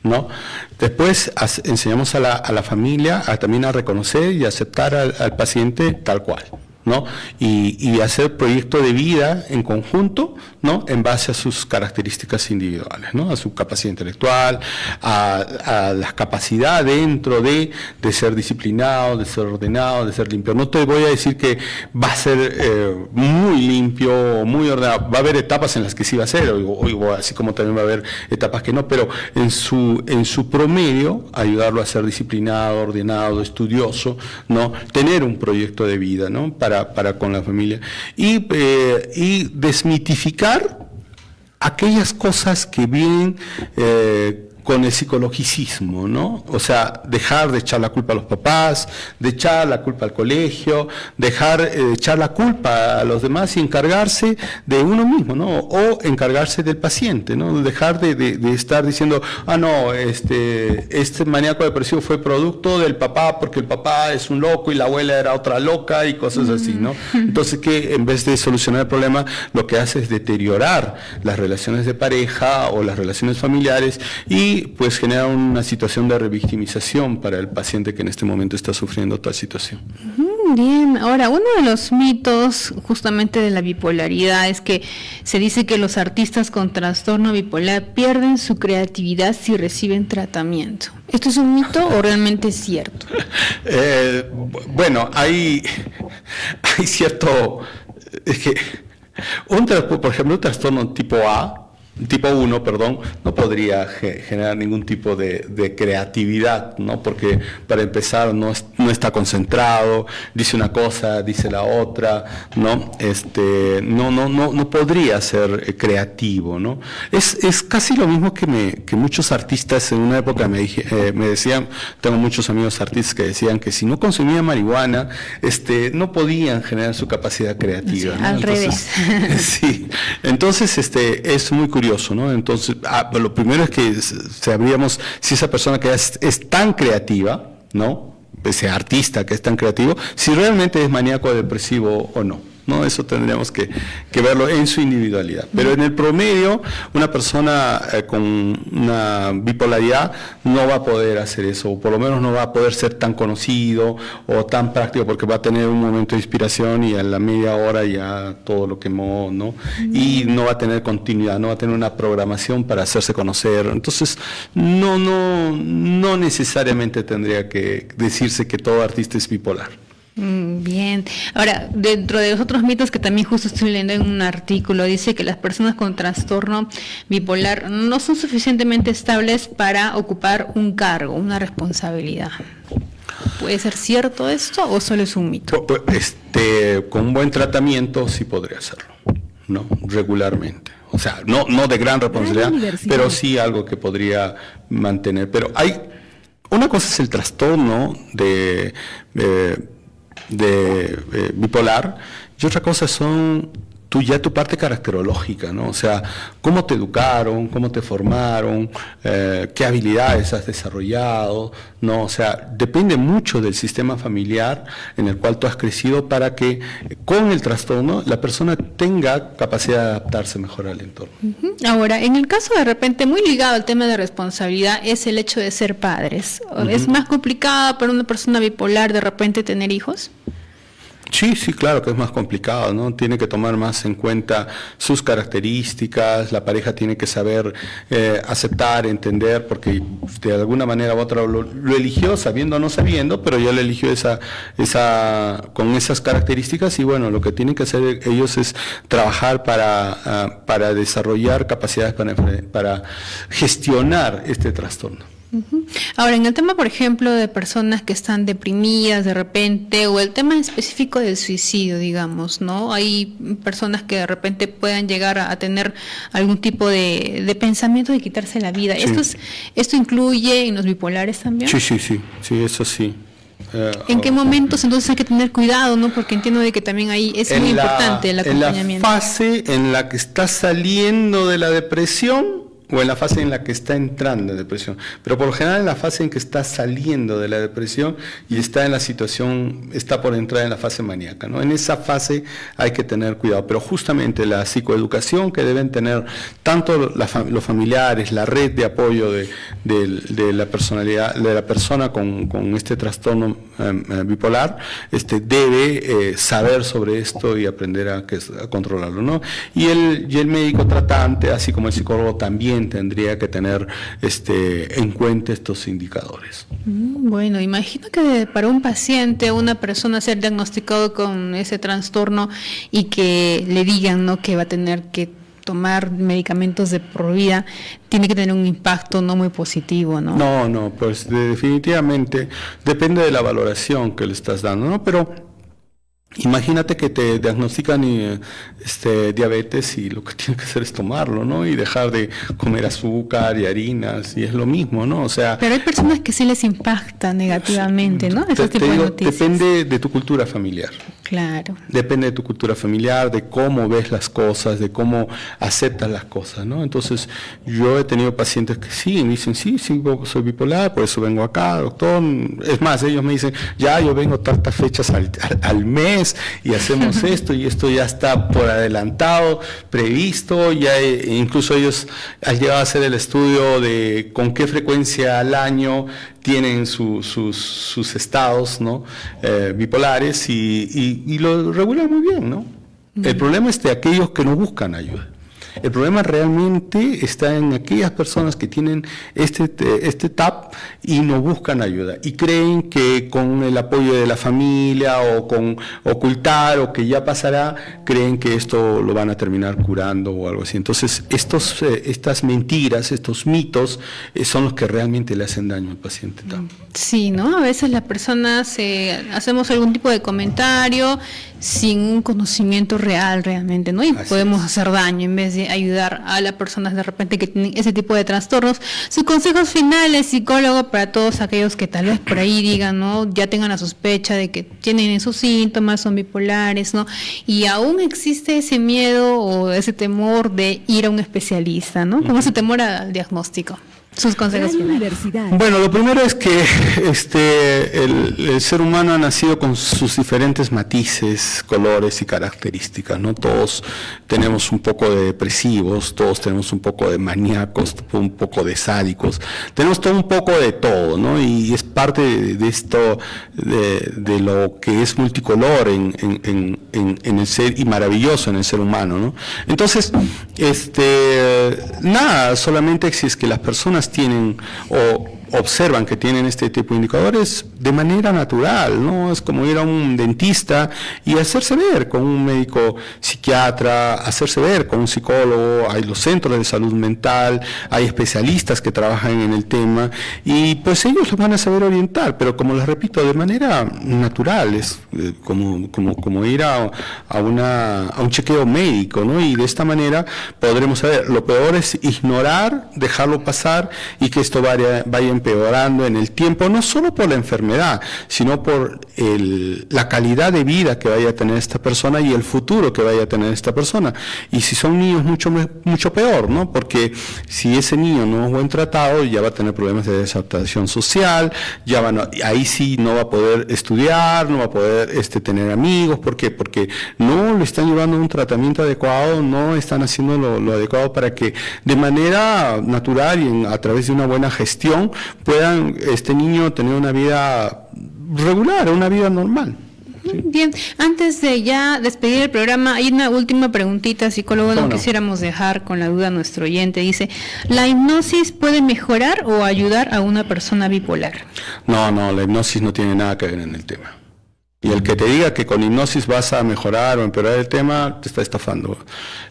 ¿no? Después enseñamos a la familia también a reconocer y aceptar al paciente tal cual, ¿no? Y hacer proyecto de vida en conjunto, ¿no? En base a sus características individuales, ¿no? A su capacidad intelectual, a la capacidad dentro de ser disciplinado, de ser ordenado, de ser limpio. No te voy a decir que va a ser muy limpio, muy ordenado. Va a haber etapas en las que sí va a ser, o así como también va a haber etapas que no, pero en su promedio, ayudarlo a ser disciplinado, ordenado, estudioso, ¿no? Tener un proyecto de vida, ¿no? Para con la familia. Y desmitificar aquellas cosas que vienen con el psicologicismo, ¿no? O sea, dejar de echar la culpa a los papás, de echar la culpa al colegio, dejar de echar la culpa a los demás y encargarse de uno mismo, ¿no? O encargarse del paciente, ¿no? Dejar de estar diciendo, no, este maníaco depresivo fue producto del papá porque el papá es un loco y la abuela era otra loca y cosas así, ¿no? Entonces, que en vez de solucionar el problema, lo que hace es deteriorar las relaciones de pareja o las relaciones familiares y pues genera una situación de revictimización para el paciente que en este momento está sufriendo tal situación. Bien, ahora uno de los mitos justamente de la bipolaridad es que se dice que los artistas con trastorno bipolar pierden su creatividad si reciben tratamiento. ¿Esto es un mito o realmente es cierto? Bueno, hay cierto, es que por ejemplo un trastorno tipo 1, no podría generar ningún tipo de creatividad, ¿no? Porque para empezar no está concentrado, dice una cosa, dice la otra, ¿no? No podría ser creativo, ¿no? Es casi lo mismo que muchos artistas en una época me decían, tengo muchos amigos artistas que decían que si no consumían marihuana, no podían generar su capacidad creativa, sí, ¿no? Al revés. Sí, entonces es muy curioso, ¿no? Entonces, lo primero es que sabríamos si esa persona que es tan creativa, ¿no? Ese artista que es tan creativo, si realmente es maníaco depresivo o no. ¿No? Eso tendríamos que verlo en su individualidad. Pero en el promedio, una persona con una bipolaridad no va a poder hacer eso, o por lo menos no va a poder ser tan conocido o tan práctico, porque va a tener un momento de inspiración y a la media hora ya todo lo quemó, ¿no? Y no va a tener continuidad, no va a tener una programación para hacerse conocer. Entonces, no necesariamente tendría que decirse que todo artista es bipolar. Bien, ahora dentro de los otros mitos que también justo estoy leyendo en un artículo, dice que las personas con trastorno bipolar no son suficientemente estables para ocupar un cargo, una responsabilidad. ¿Puede ser cierto esto o solo es un mito? Con un buen tratamiento sí podría hacerlo, ¿no? Regularmente. O sea, no de gran responsabilidad, pero sí algo que podría mantener. Pero una cosa es el trastorno de bipolar y otra cosa son tu parte caracterológica, ¿no? O sea, cómo te educaron, cómo te formaron, qué habilidades has desarrollado, ¿no? O sea, depende mucho del sistema familiar en el cual tú has crecido para que con el trastorno la persona tenga capacidad de adaptarse mejor al entorno. Ahora, en el caso de repente muy ligado al tema de responsabilidad es el hecho de ser padres. ¿Es más complicado para una persona bipolar de repente tener hijos? Sí, claro que es más complicado, ¿no? Tiene que tomar más en cuenta sus características, la pareja tiene que saber aceptar, entender, porque de alguna manera u otra lo eligió sabiendo o no sabiendo, pero ya lo eligió con esas características y bueno, lo que tienen que hacer ellos es trabajar para desarrollar capacidades para gestionar este trastorno. Ahora, en el tema, por ejemplo, de personas que están deprimidas de repente, o el tema específico del suicidio, digamos, ¿no? Hay personas que de repente puedan llegar a tener algún tipo de pensamiento de quitarse la vida. Sí. ¿Esto incluye en los bipolares también? Sí, eso sí. ¿En qué momentos entonces hay que tener cuidado, no? Porque entiendo de que también ahí es muy importante el acompañamiento. En la fase en la que está saliendo de la depresión o en la fase en la que está entrando en depresión, pero por lo general en la fase en que está saliendo de la depresión y está en la situación, está por entrar en la fase maníaca, ¿no? En esa fase hay que tener cuidado, pero justamente la psicoeducación que deben tener tanto los familiares, la red de apoyo de la personalidad, de la persona con este trastorno bipolar, debe saber sobre esto y aprender a controlarlo, ¿no? Y el médico tratante, así como el psicólogo, también tendría que tener en cuenta estos indicadores. Bueno, imagino que para un paciente, una persona ser diagnosticado con ese trastorno y que le digan, ¿no?, que va a tener que tomar medicamentos de por vida, tiene que tener un impacto no muy positivo, ¿no? No, pues definitivamente depende de la valoración que le estás dando, ¿no? Pero imagínate que te diagnostican diabetes y lo que tienes que hacer es tomarlo, ¿no? Y dejar de comer azúcar y harinas, y es lo mismo, ¿no? O sea... Pero hay personas que sí les impacta negativamente, ¿no? Ese tipo de noticias. Depende de tu cultura familiar. Claro. Depende de tu cultura familiar, de cómo ves las cosas, de cómo aceptas las cosas, ¿no? Entonces, yo he tenido pacientes que sí, me dicen, sí, soy bipolar, por eso vengo acá, doctor. Es más, ellos me dicen, ya, yo vengo tantas fechas al mes, y hacemos esto, y esto ya está por adelantado, previsto, ya incluso ellos han llegado a hacer el estudio de con qué frecuencia al año tienen sus estados, ¿no? Bipolares, y lo regulan muy bien, ¿no? El problema es de aquellos que no buscan ayuda. El problema realmente está en aquellas personas que tienen este TAP y no buscan ayuda y creen que con el apoyo de la familia o con ocultar o que ya pasará, creen que esto lo van a terminar curando o algo así. Entonces, estas mentiras, estos mitos son los que realmente le hacen daño al paciente TAP. Sí, ¿no? A veces las personas hacemos algún tipo de comentario sin un conocimiento real realmente, ¿no? Y así podemos hacer daño en vez de ayudar a las personas de repente que tienen ese tipo de trastornos. Sus consejos finales, psicólogo, para todos aquellos que tal vez por ahí digan, ¿no?, ya tengan la sospecha de que tienen esos síntomas, son bipolares, ¿no? Y aún existe ese miedo o ese temor de ir a un especialista, ¿no? Como ese temor al diagnóstico. Sus consejos finales. Bueno, lo primero es que el ser humano ha nacido con sus diferentes matices, colores y características, ¿no? Todos tenemos un poco de depresivos, todos tenemos un poco de maníacos, un poco de sádicos, tenemos todo un poco de todo, ¿no? Y es parte de esto, de lo que es multicolor en el ser y maravilloso en el ser humano, ¿no? Entonces, nada, solamente si es que las personas tienen o observan que tienen este tipo de indicadores de manera natural, ¿no? Es como ir a un dentista y hacerse ver con un médico psiquiatra, hacerse ver con un psicólogo, hay los centros de salud mental, hay especialistas que trabajan en el tema y pues ellos los van a saber orientar, pero como les repito, de manera natural, es como ir a un chequeo médico, ¿no? Y de esta manera podremos saber. Lo peor es ignorar, dejarlo pasar y que esto vaya empeorando en el tiempo, no solo por la enfermedad, sino por la calidad de vida que vaya a tener esta persona y el futuro que vaya a tener esta persona. Y si son niños, mucho peor, ¿no? Porque si ese niño no es buen tratado, ya va a tener problemas de desadaptación social, ahí sí no va a poder estudiar, no va a poder tener amigos. ¿Por qué? Porque no le están llevando un tratamiento adecuado, no están haciendo lo adecuado para que de manera natural y a través de una buena gestión puedan este niño tener una vida regular, una vida normal. ¿Sí? Bien, antes de ya despedir el programa, hay una última preguntita, psicólogo, no quisiéramos dejar con la duda a nuestro oyente. Dice, ¿la hipnosis puede mejorar o ayudar a una persona bipolar? No, la hipnosis no tiene nada que ver en el tema. Y el que te diga que con hipnosis vas a mejorar o empeorar el tema, te está estafando.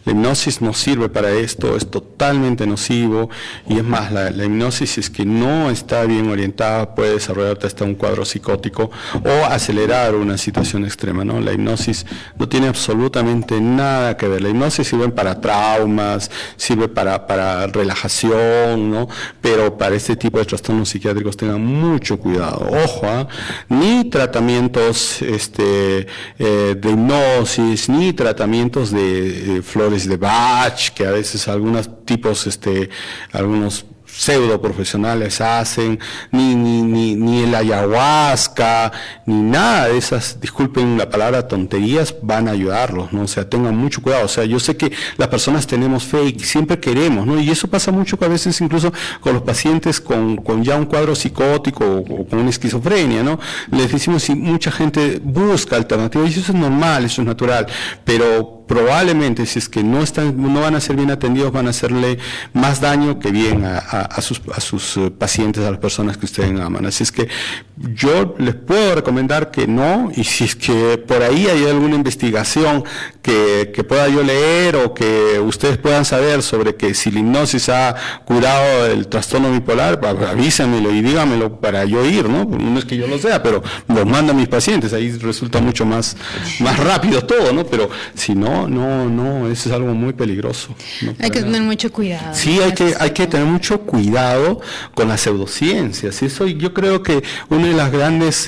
La hipnosis no sirve para esto, es totalmente nocivo, y es más, la hipnosis, si es que no está bien orientada, puede desarrollarte hasta un cuadro psicótico o acelerar una situación extrema, ¿no? La hipnosis no tiene absolutamente nada que ver. La hipnosis sirve para traumas, sirve para relajación, ¿no? Pero para este tipo de trastornos psiquiátricos tengan mucho cuidado. Ojo, ni tratamientos de hipnosis, ni tratamientos de flores de Bach, que a veces algunos tipos, algunos pseudo profesionales hacen, ni el ayahuasca, ni nada de esas, disculpen la palabra, tonterías, van a ayudarlos, ¿no? O sea, tengan mucho cuidado. O sea, yo sé que las personas tenemos fe y siempre queremos, ¿no? Y eso pasa mucho que a veces incluso con los pacientes con ya un cuadro psicótico o con una esquizofrenia, ¿no? Les decimos, si mucha gente busca alternativas, y eso es normal, eso es natural, pero probablemente si es que no van a ser bien atendidos, van a hacerle más daño que bien a sus pacientes, a las personas que ustedes aman. Así es que yo les puedo recomendar que no, y si es que por ahí hay alguna investigación que pueda yo leer o que ustedes puedan saber sobre que si la hipnosis ha curado el trastorno bipolar, avísenmelo y díganmelo para yo ir, ¿no? No es que yo lo sea, pero los mando a mis pacientes, ahí resulta mucho más rápido todo, ¿no? Pero si no, eso es algo muy peligroso. Hay que tener mucho cuidado. Sí, hay que tener mucho cuidado con las pseudociencias. Y eso, yo creo que una de las grandes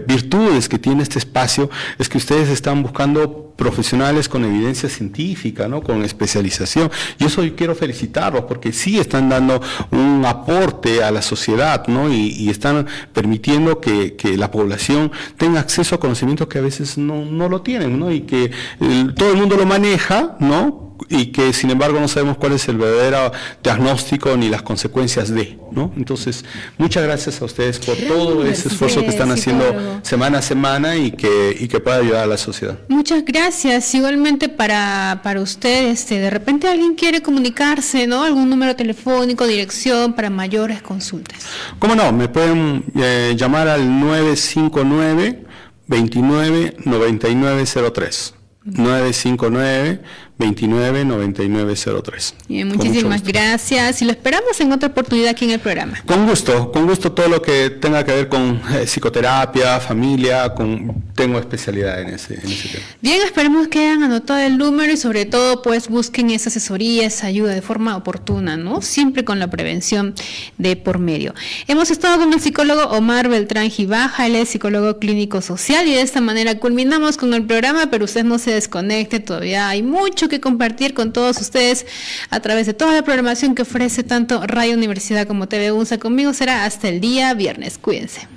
virtudes que tiene este espacio es que ustedes están buscando profesionales con evidencia científica, ¿no? Con especialización. Y eso yo quiero felicitarlos, porque sí están dando un aporte a la sociedad, ¿no? Y están permitiendo que la población tenga acceso a conocimientos que a veces no lo tienen, ¿no? Y que todo el mundo lo maneja, ¿no? Y que sin embargo no sabemos cuál es el verdadero diagnóstico ni las consecuencias de, ¿no? Entonces, muchas gracias a ustedes por todo ese esfuerzo que están haciendo semana a semana y que pueda ayudar a la sociedad. Muchas gracias. Igualmente para usted, de repente alguien quiere comunicarse, ¿no? Algún número telefónico, dirección para mayores consultas. ¿Cómo no? Me pueden llamar al 959 29 9903. 959-29-9903. Bien, muchísimas gracias y lo esperamos en otra oportunidad aquí en el programa. Con gusto todo lo que tenga que ver con psicoterapia, familia, tengo especialidad en ese tema. Bien, esperemos que hayan anotado el número y sobre todo pues busquen esa asesoría, esa ayuda de forma oportuna, ¿no? Siempre con la prevención de por medio. Hemos estado con el psicólogo Omar Beltrán Gibaja, él es psicólogo clínico social y de esta manera culminamos con el programa, pero usted no se desconecte, todavía hay mucho que compartir con todos ustedes a través de toda la programación que ofrece tanto Radio Universidad como TV UNSA. Conmigo será hasta el día viernes. Cuídense.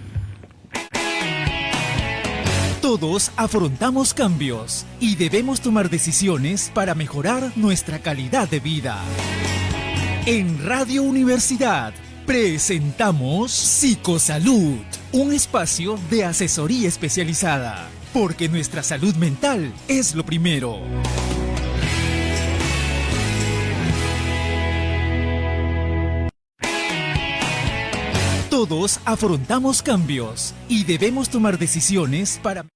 Todos afrontamos cambios y debemos tomar decisiones para mejorar nuestra calidad de vida. En Radio Universidad presentamos Psicosalud, un espacio de asesoría especializada, porque nuestra salud mental es lo primero. Todos afrontamos cambios y debemos tomar decisiones para